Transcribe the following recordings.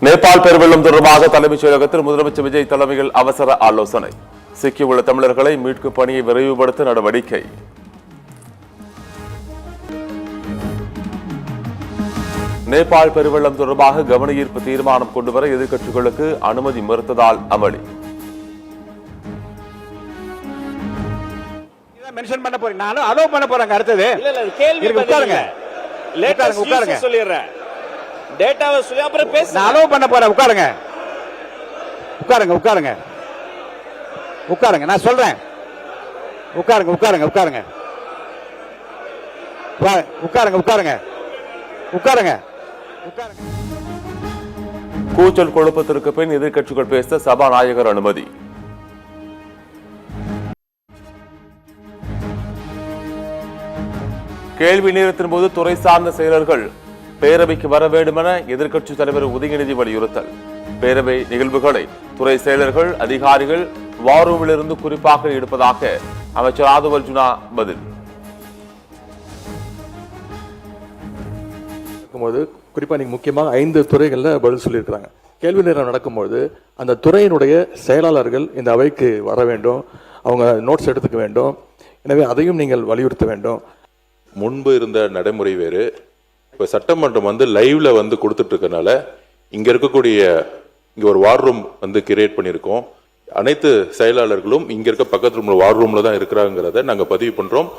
நேபாள் பெருவெள்ளம் தொடர்பாக தலைமைச் செயலகத்தில் முதலமைச்சர் விஜய் தலைமையில் அவசர ஆலோசனை. சிக்கியுள்ள தமிழர்களை மீட்கும் பணியை விரைவுபடுத்த நடவடிக்கை. நேபாள் பெருவெள்ளம் தொடர்பாக கவன ஈர்ப்பு தீர்மானம் கொண்டுவர எதிர்க்கட்சிகளுக்கு அனுமதி மறுத்ததால் அமளி. மென்ஷன் பண்ண போறேன், நானும் அலோ பண்ண போறேன். அடுத்தது கேள்வி உட்காருங்க, உட்காருங்க, சொல்லிடுறேன். டேட்டாவை சொல்லி அப்புறம் பேச நான் அலோ பண்ண போறேன். உட்காருங்க உட்காருங்க உட்காருங்க உட்காருங்க, நான் சொல்றேன். உட்காருங்க உட்காருங்க உட்காருங்க உட்காருங்க உட்காருங்க உட்காருங்க உட்காருங்க. கூச்சல் குழப்பத்திற்கு பின் எதிர்க்கட்சிகள் பேச சபாநாயகர் அனுமதி. கேள்வி நேரத்தின் போது துறை சார்ந்த செயலர்கள் பேரவைக்கு வர வேண்டும் என எதிர்க்கட்சித் தலைவர் உதயநிதி வலியுறுத்தல். பேரவை நிகழ்வுகளை துறை செயலர்கள் அதிகாரிகள் வார் ரூமிலிருந்து குறிப்பாக எடுப்பதாக அமைச்சர் ஆதவ் அர்ஜுனா பதில். குறிப்பா நீங்க முக்கியமாக 5 துறைகள்ல பதில் சொல்லியிருக்கிறாங்க. கேள்வி நேரம் நடக்கும்போது அந்த துறையினுடைய செயலாளர்கள் இந்த அவைக்கு வர வேண்டும், அவங்க நோட்ஸ் எடுத்துக்க வேண்டும். எனவே அதையும் நீங்கள் வலியுறுத்த வேண்டும். முன்பு இருந்த நடைமுறை வேறு. இப்போ சட்டமன்றம் லைவ்ல கொடுத்துட்டு இருக்கனால இங்க இருக்கக்கூடிய இங்க ஒரு வார் ரூம் கிரியேட் பண்ணியிருக்கோம். அனைத்து செயலாளர்களும் இங்க இருக்க பக்கத்து ரூம்ல வார் ரூம்ல தான் இருக்கிறாங்கிறத நாங்க பதிவு பண்றோம்.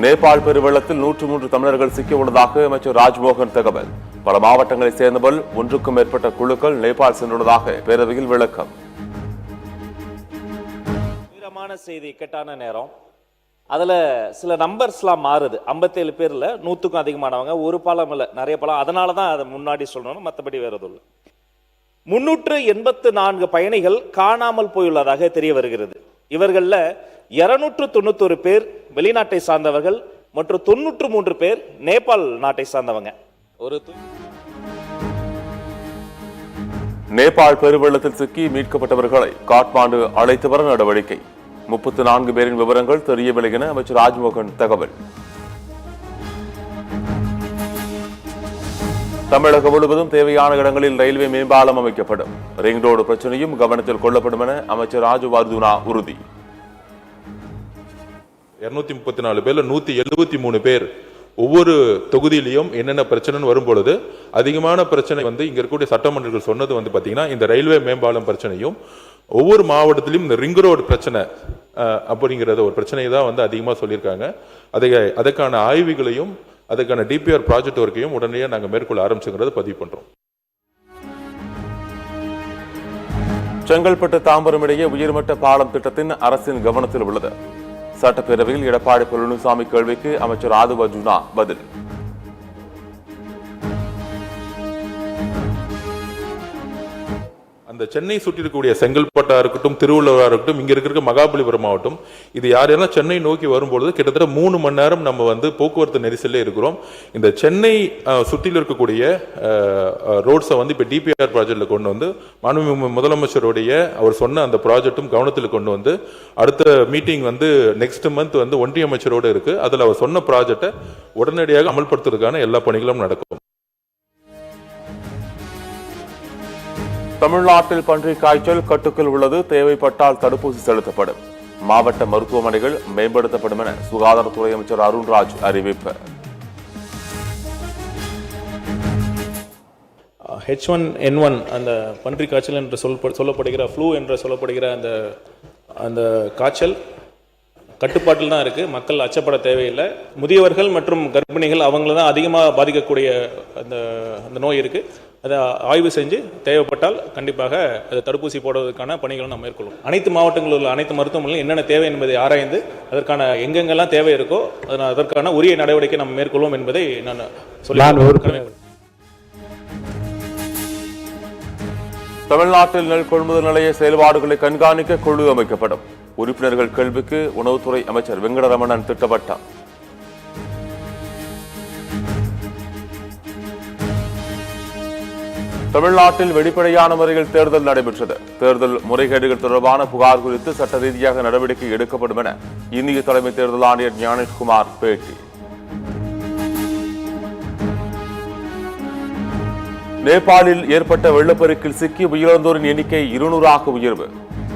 நேபாள் பெருவெள்ளத்தில் 103 தமிழர்கள் சிக்கியுள்ளதாக அமைச்சர் ராஜ்மோகன் தகவல். பல மாவட்டங்களைச் சேர்ந்தவர்கள் 1க்கும் மேற்பட்ட குழுக்கள் நேபாள் சென்றுள்ளதாக பேரவையில் விளக்கம். செய்தி இக்கட்டான நேரம், அதுல சில நம்பர்ஸ்லாம் மாறுது. 57 பேர்ல 100க்கும் அதிகமானவங்க, ஒரு பாலம் இல்ல நிறைய பாலம். அதனாலதான் அதை முன்னாடி சொல்லணும், மற்றபடி வேற எதுவும் இல்லை. 384 பயணிகள் காணாமல் போயுள்ளதாக தெரிய வருகிறது. இவர்கள்ல 291 பேர் வெளிநாட்டை சார்ந்தவர்கள் மற்றும் 93 பேர் நேபாள் நாட்டை சார்ந்தவங்க. நேபாள் பெருவெள்ளத்தில் சிக்கி மீட்கப்பட்டவர்களை காட்மாண்டு அழைத்து வர நடவடிக்கை. 34 பேரின் விவரங்கள் தெரியவில்லை என அமைச்சர் ராஜ்மோகன் தகவல். தமிழகம் முழுவதும் தேவையான இடங்களில் ரயில்வே மேம்பாலம் அமைக்கப்படும். ரிங் ரோடு பிரச்சனையும் கவனத்தில் கொள்ளப்படும் என அமைச்சர் ராஜு வர்துனா உறுதி. 234 பேர்ல 173 பேர் ஒவ்வொரு தொகுதியிலையும் என்னென்ன பிரச்சனைன்னு வரும்பொழுது அதிகமான பிரச்சனை இங்க இருக்கக்கூடிய சட்டமன்றங்கள் சொன்னது பாத்தீங்கன்னா இந்த ரயில்வே மேம்பாலம் பிரச்சனையும் ஒவ்வொரு மாவட்டத்திலும் இந்த ரிங் ரோடு பிரச்சனை அப்படிங்கிறத ஒரு பிரச்சனையை தான் அதிகமா சொல்லியிருக்காங்க. அதற்கான ஆய்வுகளையும் அதுக்கான டிபிஆர் ப்ராஜெக்ட் ஒர்க்கையும் உடனடியாக நாங்கள் மேற்கொள்ள ஆரம்பிச்சுங்கிறத பதிவு பண்றோம். செங்கல்பட்டு தாம்பரம் இடையே உயர்மட்ட பாலம் திட்டத்தின் அரசின் கவனத்தில் உள்ளது. சட்டப்பேரவையில் எடப்பாடி பழனிசாமி கேள்விக்கு அமைச்சர் ஆதவ் அர்ஜுனா பதில். அந்த சென்னை சுற்றி இருக்கக்கூடிய செங்கல்பட்டா இருக்கட்டும், திருவள்ளுவரா இருக்கட்டும், இங்க இருக்கிற மகாபலிபுரம் மாவட்டம், இது யாரெல்லாம் சென்னை நோக்கி வரும்பொழுது கிட்டத்தட்ட 3 மணி நேரம் நம்ம போக்குவரத்து நெரிசல்ல இருக்கிறோம். இந்த சென்னை சுற்றில இருக்கக்கூடிய ரோட்ஸை இப்ப டிபிஆர் ப்ராஜெக்ட்ல கொண்டு மாண்புமிகு முதலமைச்சருடைய அவர் சொன்ன அந்த ப்ராஜெக்டும் கவனத்தில் கொண்டு அடுத்த மீட்டிங் நெக்ஸ்ட் மந்த் ஒன்றிய அமைச்சரோடு இருக்கு. அதுல அவர் சொன்ன ப்ராஜெக்டை உடனடியாக அமல்படுத்துவதற்கான எல்லா பணிகளும் நடக்கும். தமிழ்நாட்டில் பன்றி காய்ச்சல் கட்டுக்குள் உள்ளது. தேவைப்பட்டால் தடுப்பூசி செலுத்தப்படும். மாவட்ட மருத்துவமனைகள் மேம்படுத்தப்படும் என சுகாதாரத்துறை அமைச்சர் அருண்ராஜ் அறிவிப்பு. H1N1 அந்த பன்றி காய்ச்சல் என்று சொல்லப்படுகிற ஃப்ளூ என்று சொல்லப்படுகிற அந்த காய்ச்சல் கட்டுப்பாட்டில் தான் இருக்குது. மக்கள் அச்சப்பட தேவையில்லை. முதியவர்கள் மற்றும் கர்ப்பிணிகள் அவங்கள தான் அதிகமாக பாதிக்கக்கூடிய அந்த நோய் இருக்குது. அதை ஆய்வு செஞ்சு தேவைப்பட்டால் கண்டிப்பாக அதை தடுப்பூசி போடுவதற்கான பணிகளை நாம் மேற்கொள்ளும். அனைத்து மாவட்டங்களில் உள்ள அனைத்து மருத்துவமனைகளும் என்னென்ன தேவை என்பதை ஆராய்ந்து அதற்கான எங்கெங்கெல்லாம் தேவை இருக்கோ அதற்கான உரிய நடவடிக்கை நாம் மேற்கொள்வோம் என்பதை நான் சொல்ல. தமிழ்நாட்டில் நெல் கொள்முதல் நிலைய செயல்பாடுகளை கண்காணிக்க குழு அமைக்கப்படும். உறுப்பினர்கள் கேள்விக்கு உணவுத்துறை அமைச்சர் வெங்கடரமணன் திட்டவட்டம். தமிழ்நாட்டில் வெளிப்படையான முறையில் தேர்தல் நடைபெற்றது. தேர்தல் முறைகேடுகள் தொடர்பான புகார் குறித்து சட்ட ரீதியாக நடவடிக்கை எடுக்கப்படும் என இந்திய தலைமை தேர்தல் ஆணையர் ஞானேஷ்குமார் பேட்டி. நேபாளில் ஏற்பட்ட வெள்ளப்பெருக்கில் சிக்கி உயிரிழந்தோரின் எண்ணிக்கை 200ஆக உயர்வு.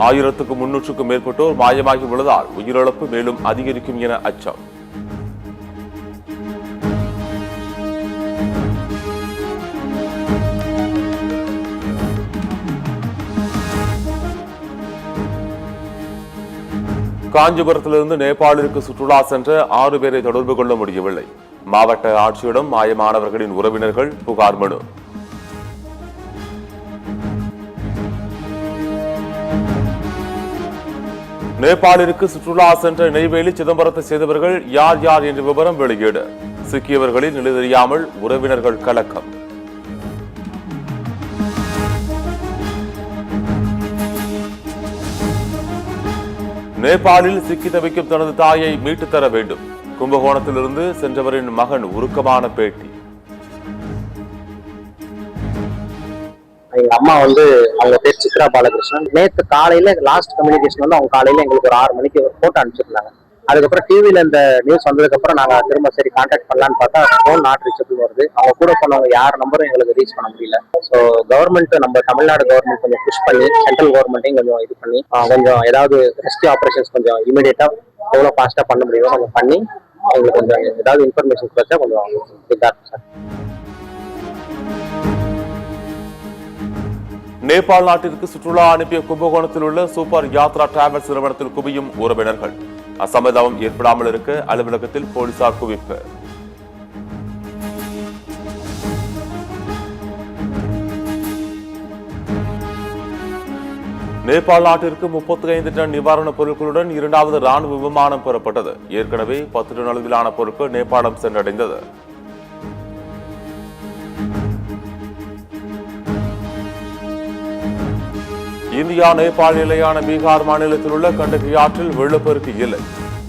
1300க்கும் மேற்பட்டோர் மாயமாகி உள்ளதால் உயிரிழப்பு மேலும் அதிகரிக்கும் என அச்சம். காஞ்சிபுரத்திலிருந்து நேபாளிற்கு சுற்றுலா சென்ற 6 பேரை தொடர்பு கொள்ள முடியவில்லை. மாவட்ட ஆட்சியிடம் மாயமானவர்களின் உறவினர்கள் புகார் மனு. நேபாளிற்கு சுற்றுலா சென்ற நெய்வேலி சிதம்பரத்தை சேர்ந்தவர்கள் யார் யார் என்ற விவரம் வெளியீடு. சிக்கியவர்களின் நிலை தெரியாமல் உறவினர்கள் கலக்கம். நேபாளில் சிக்கி தவிக்கும் தனது தாயை மீட்டு தர வேண்டும். கும்பகோணத்திலிருந்து சென்றவரின் மகன் உருக்கமான பேட்டி. எங்க அம்மா அவங்க பேர் சித்ரா பாலகிருஷ்ணன். நேற்று காலையில லாஸ்ட் கம்யூனிகேஷன் அவங்க காலையில எங்களுக்கு ஒரு 6 மணிக்கு ஒரு போட்டோ அனுப்பிச்சிருந்தாங்க. அதுக்கப்புறம் டிவில இந்த நியூஸ் வந்ததுக்கு அப்புறம் நாங்க திரும்ப சரி கான்டாக்ட் பண்ணலான்னு பார்த்தா போன் நாட் ரீச்சபிள் வருது. அவங்க கூட போனவங்க யார் நம்பரும் எங்களுக்கு ரீச் பண்ண முடியல. ஸோ கவர்மெண்ட், நம்ம தமிழ்நாடு கவர்மெண்ட் கொஞ்சம் புஷ் பண்ணி, சென்ட்ரல் கவர்மெண்ட்டையும் கொஞ்சம் இது பண்ணி கொஞ்சம் ஏதாவது ரெஸ்கியூ ஆபரேஷன்ஸ் கொஞ்சம் இமீடியட்டா எவ்வளவு ஃபாஸ்டா பண்ண முடியுமோ கொஞ்சம் பண்ணி அவங்களுக்கு கொஞ்சம் ஏதாவது இன்ஃபர்மேஷன் கிடைச்சா கொஞ்சம் இதா இருக்கும் சார். நேபாள் நாட்டிற்கு சுற்றுலா அனுப்பிய கும்பகோணத்தில் உள்ள சூப்பர் யாத்ரா டிராவல்ஸ் நிறுவனத்தில் குவியும் உறவினர்கள். அசம்பவம் ஏற்படாமல் இருக்க அலுவலகத்தில் போலீசார் குவிப்பு. நேபாள் நாட்டிற்கு 35 டன் நிவாரணப் பொருட்களுடன் 2வது ராணுவ விமானம் பெறப்பட்டது. ஏற்கனவே 10 டன் அளவிலான பொருட்கள் நேபாளம் சென்றடைந்தது. இந்தியா நேபாள் எல்லையான பீகார் மாநிலத்தில் உள்ள கண்டகி ஆற்றில் வெள்ளப்பெருக்கு இல்லை.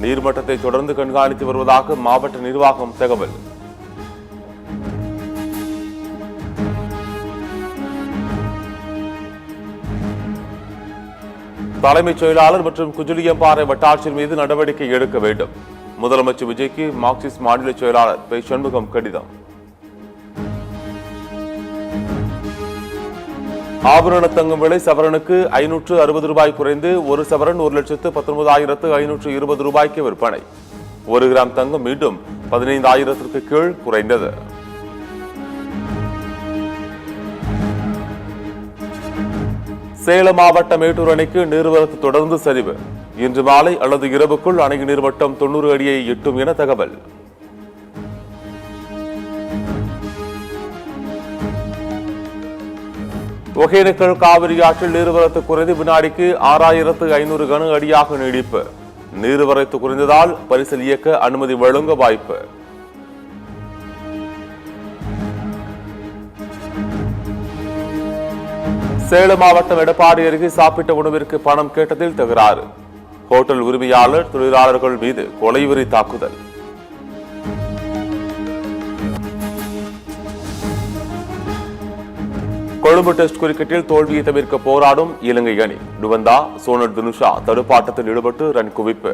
நீர்மட்டத்தை தொடர்ந்து கண்காணித்து வருவதாக மாவட்ட நிர்வாகம் தகவல். தலைமைச் செயலாளர் மற்றும் குஜிலியம்பாறை வட்டாட்சியர் மீது நடவடிக்கை எடுக்க வேண்டும். முதலமைச்சர் விஜய்க்கு மார்க்சிஸ்ட் மாநில செயலாளர் பை சண்முகம் கடிதம். ஆபரண தங்கம் விலை சவரனுக்கு 560 ரூபாய் குறைந்து 1 சவரன் 1,19,520 ரூபாய்க்கு விற்பனை. 1 கிராம் தங்கம் மீண்டும் 15,000ற்கு கீழ் குறைந்தது. சேலம் மாவட்ட மேட்டூர் அணைக்கு நீர்வரத்து தொடர்ந்து சரிவு. இன்று மாலை அல்லது இரவுக்குள் அணையின் நீர்மட்டம் 90 அடியை எட்டும் என தகவல். ஒகேனக்கல் காவிரி ஆற்றில் நீர்வரத்து குறைந்து வினாடிக்கு 6,500 கன அடியாக நீடிப்பு. நீர்வரத்து குறைந்ததால் பரிசல் இயக்க அனுமதி வழங்க வாய்ப்பு. சேலம் மாவட்டம் எடப்பாடி அருகே சாப்பிட்ட உணவிற்கு பணம் கேட்டதில் தகராறு. ஹோட்டல் உரிமையாளர் தொழிலாளர்கள் மீது கொலைவெறி தாக்குதல். கொழும்பு டெஸ்ட் கிரிக்கெட்டில் தோல்வியை தவிர்க்க போராடும் இலங்கை அணி. டுவந்தா, சோனட் தினுஷா தடுப்பாட்டத்தில் ஈடுபட்டு ரன் குவிப்பு.